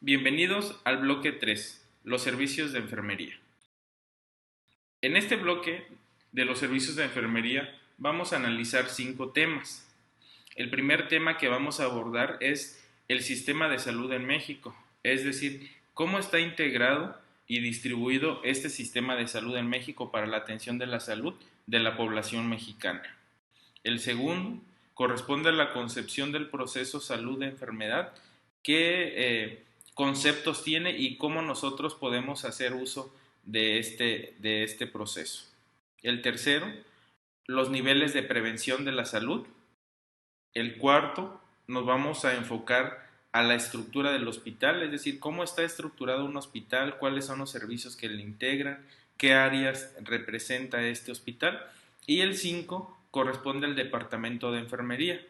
Bienvenidos al bloque 3, los servicios de enfermería. En este bloque de los servicios de enfermería vamos a analizar 5 temas. El primer tema que vamos a abordar es el sistema de salud en México, es decir, cómo está integrado y distribuido este sistema de salud en México para la atención de la salud de la población mexicana. El segundo corresponde a la concepción del proceso salud-enfermedad, qué conceptos tiene y cómo nosotros podemos hacer uso de este proceso. El tercero, los niveles de prevención de la salud. El cuarto, nos vamos a enfocar a la estructura del hospital, es decir, cómo está estructurado un hospital, cuáles son los servicios que le integran, qué áreas representa este hospital. Y el 5 corresponde al departamento de enfermería,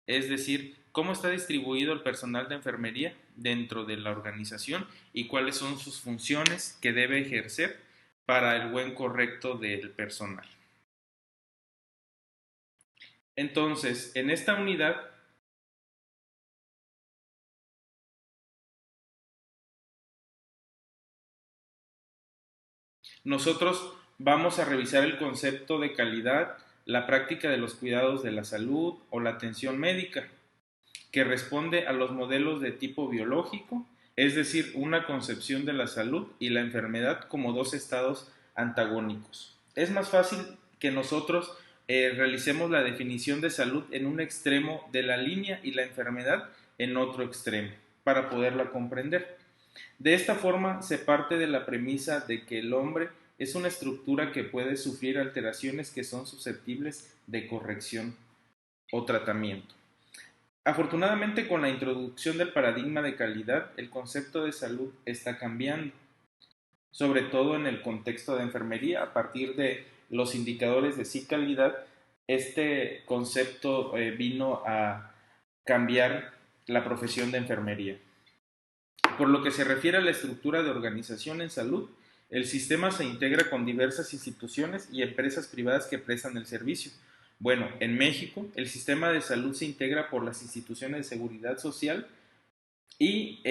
es decir, cómo está distribuido el personal de enfermería dentro de la organización y cuáles son sus funciones que debe ejercer para el buen correcto del personal. Entonces, en esta unidad nosotros vamos a revisar el concepto de calidad, la práctica de los cuidados de la salud o la atención médica, que responde a los modelos de tipo biológico, es decir, una concepción de la salud y la enfermedad como dos estados antagónicos. Es más fácil que nosotros realicemos la definición de salud en un extremo de la línea y la enfermedad en otro extremo, para poderla comprender. De esta forma se parte de la premisa de que el hombre es una estructura que puede sufrir alteraciones que son susceptibles de corrección o tratamiento. Afortunadamente, con la introducción del paradigma de calidad, el concepto de salud está cambiando, sobre todo en el contexto de enfermería. A partir de los indicadores de sí calidad, este concepto vino a cambiar la profesión de enfermería. Por lo que se refiere a la estructura de organización en salud, el sistema se integra con diversas instituciones y empresas privadas que prestan el servicio. Bueno, en México, el sistema de salud se integra por las instituciones de seguridad social y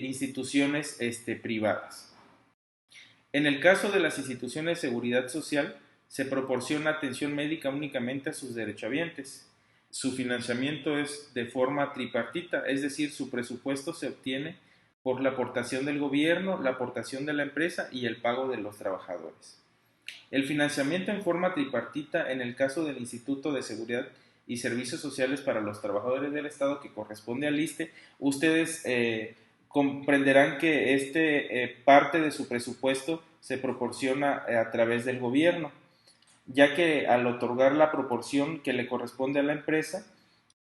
instituciones privadas. En el caso de las instituciones de seguridad social, se proporciona atención médica únicamente a sus derechohabientes. Su financiamiento es de forma tripartita, es decir, su presupuesto se obtiene por la aportación del gobierno, la aportación de la empresa y el pago de los trabajadores. El financiamiento en forma tripartita en el caso del Instituto de Seguridad y Servicios Sociales para los Trabajadores del Estado, que corresponde al ISSSTE, ustedes comprenderán que parte de su presupuesto se proporciona a través del gobierno, ya que al otorgar la proporción que le corresponde a la empresa,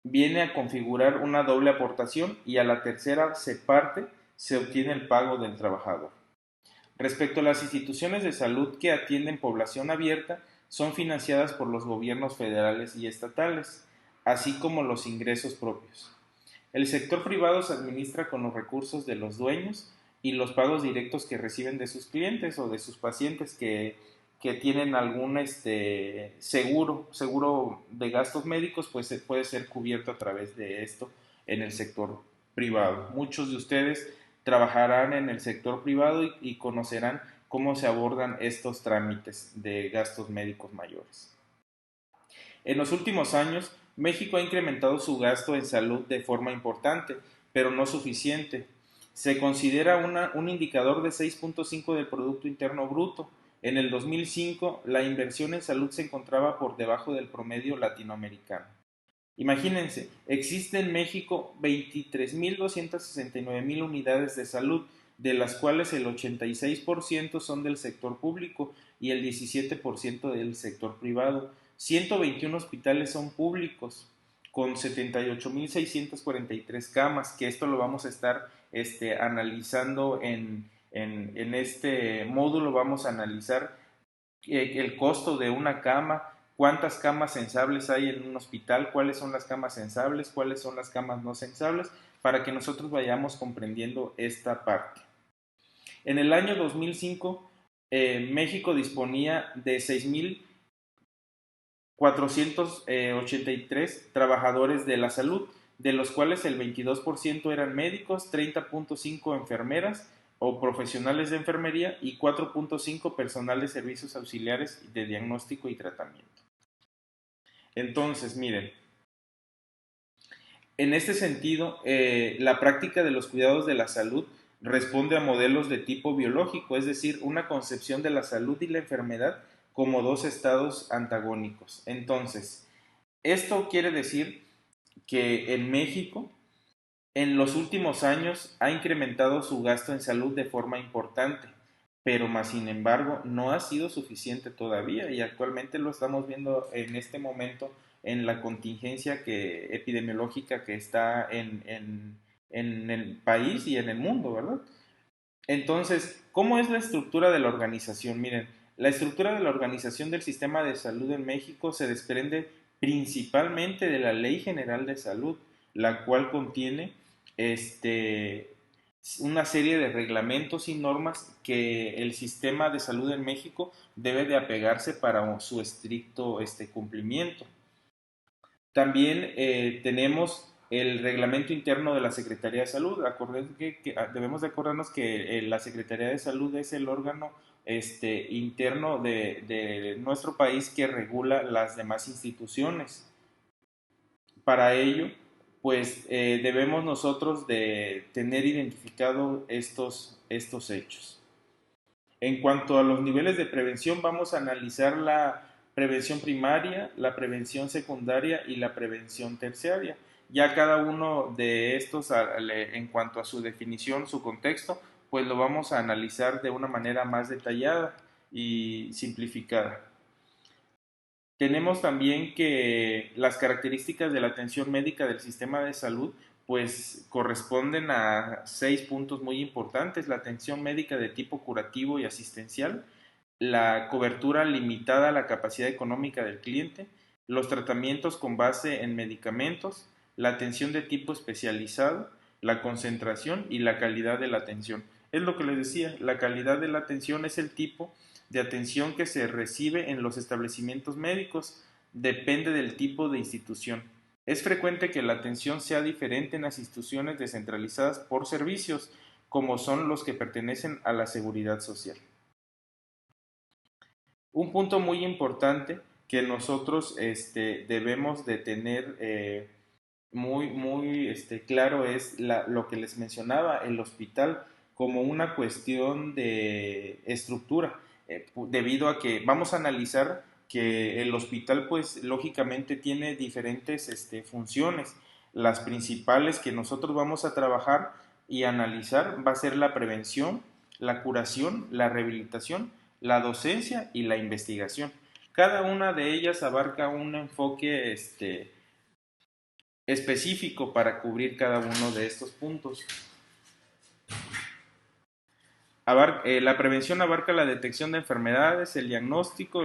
viene a configurar una doble aportación y a la tercera se obtiene el pago del trabajador. Respecto a las instituciones de salud que atienden población abierta, son financiadas por los gobiernos federales y estatales, así como los ingresos propios. El sector privado se administra con los recursos de los dueños y los pagos directos que reciben de sus clientes o de sus pacientes que tienen algún seguro de gastos médicos, pues puede ser cubierto a través de esto en el sector privado. Muchos de ustedes trabajarán en el sector privado y conocerán cómo se abordan estos trámites de gastos médicos mayores. En los últimos años, México ha incrementado su gasto en salud de forma importante, pero no suficiente. Se considera un indicador de 6.5 del Producto Interno Bruto. En el 2005, la inversión en salud se encontraba por debajo del promedio latinoamericano. Imagínense, existe en México 23.269.000 unidades de salud, de las cuales el 86% son del sector público y el 17% del sector privado. 121 hospitales son públicos, con 78.643 camas, que esto lo vamos a estar analizando en este módulo. Vamos a analizar el costo de una cama, cuántas camas sensables hay en un hospital, cuáles son las camas sensables, cuáles son las camas no sensables, para que nosotros vayamos comprendiendo esta parte. En el año 2005, México disponía de 6.483 trabajadores de la salud, de los cuales el 22% eran médicos, 30.5 enfermeras o profesionales de enfermería y 4.5 personal de servicios auxiliares de diagnóstico y tratamiento. Entonces, miren, en este sentido, la práctica de los cuidados de la salud responde a modelos de tipo biológico, es decir, una concepción de la salud y la enfermedad como dos estados antagónicos. Entonces, esto quiere decir que en México, en los últimos años, ha incrementado su gasto en salud de forma importante, pero más sin embargo no ha sido suficiente todavía y actualmente lo estamos viendo en este momento en la contingencia epidemiológica que está en el país y en el mundo, ¿verdad? Entonces, ¿cómo es la estructura de la organización? Miren, la estructura de la organización del sistema de salud en México se desprende principalmente de la Ley General de Salud, la cual contiene este, una serie de reglamentos y normas que el sistema de salud en México debe de apegarse para su estricto cumplimiento. También tenemos el reglamento interno de la Secretaría de Salud. Debemos de acordarnos que la Secretaría de Salud es el órgano interno de nuestro país que regula las demás instituciones. Para ello, pues debemos nosotros de tener identificado estos hechos. En cuanto a los niveles de prevención, vamos a analizar la prevención primaria, la prevención secundaria y la prevención terciaria. Ya cada uno de estos, en cuanto a su definición, su contexto, pues lo vamos a analizar de una manera más detallada y simplificada. Tenemos también que las características de la atención médica del sistema de salud pues corresponden a 6 puntos muy importantes: la atención médica de tipo curativo y asistencial, la cobertura limitada a la capacidad económica del cliente, los tratamientos con base en medicamentos, la atención de tipo especializado, la concentración y la calidad de la atención. Es lo que les decía, la calidad de la atención es el tipo de atención que se recibe en los establecimientos médicos, depende del tipo de institución. Es frecuente que la atención sea diferente en las instituciones descentralizadas por servicios, como son los que pertenecen a la seguridad social. Un punto muy importante que nosotros debemos de tener muy claro es lo que les mencionaba, el hospital como una cuestión de estructura, debido a que vamos a analizar que el hospital pues lógicamente tiene diferentes funciones. Las principales que nosotros vamos a trabajar y analizar va a ser la prevención, la curación, la rehabilitación, la docencia y la investigación. Cada una de ellas abarca un enfoque específico para cubrir cada uno de estos puntos. La prevención abarca la detección de enfermedades, el diagnóstico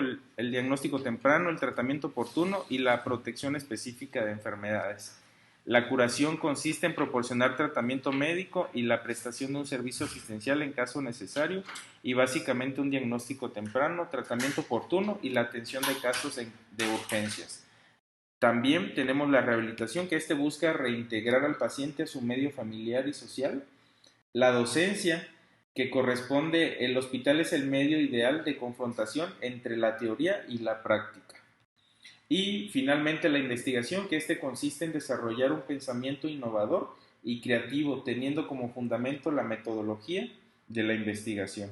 temprano, el tratamiento oportuno y la protección específica de enfermedades. La curación consiste en proporcionar tratamiento médico y la prestación de un servicio asistencial en caso necesario, y básicamente un diagnóstico temprano, tratamiento oportuno y la atención de casos de urgencias. También tenemos la rehabilitación, que busca reintegrar al paciente a su medio familiar y social. La docencia, que corresponde, el hospital es el medio ideal de confrontación entre la teoría y la práctica. Y finalmente la investigación, que consiste en desarrollar un pensamiento innovador y creativo, teniendo como fundamento la metodología de la investigación.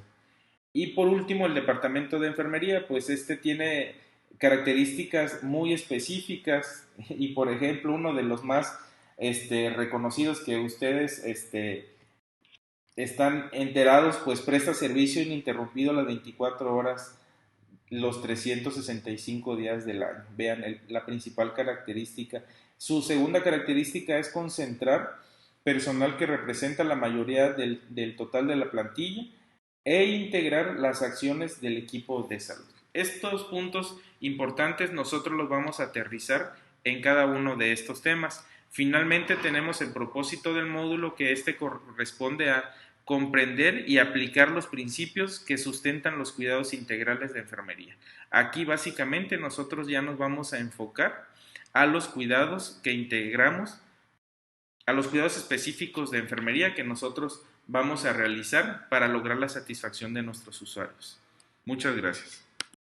Y por último, el departamento de enfermería, pues tiene características muy específicas y, por ejemplo, uno de los más reconocidos que ustedes están enterados, pues presta servicio ininterrumpido las 24 horas, los 365 días del año. Vean la principal característica. Su segunda característica es concentrar personal que representa la mayoría del total de la plantilla e integrar las acciones del equipo de salud. Estos puntos importantes nosotros los vamos a aterrizar en cada uno de estos temas. Finalmente tenemos el propósito del módulo, que corresponde a comprender y aplicar los principios que sustentan los cuidados integrales de enfermería. Aquí básicamente nosotros ya nos vamos a enfocar a los cuidados que integramos a los cuidados específicos de enfermería que nosotros vamos a realizar para lograr la satisfacción de nuestros usuarios. Muchas gracias.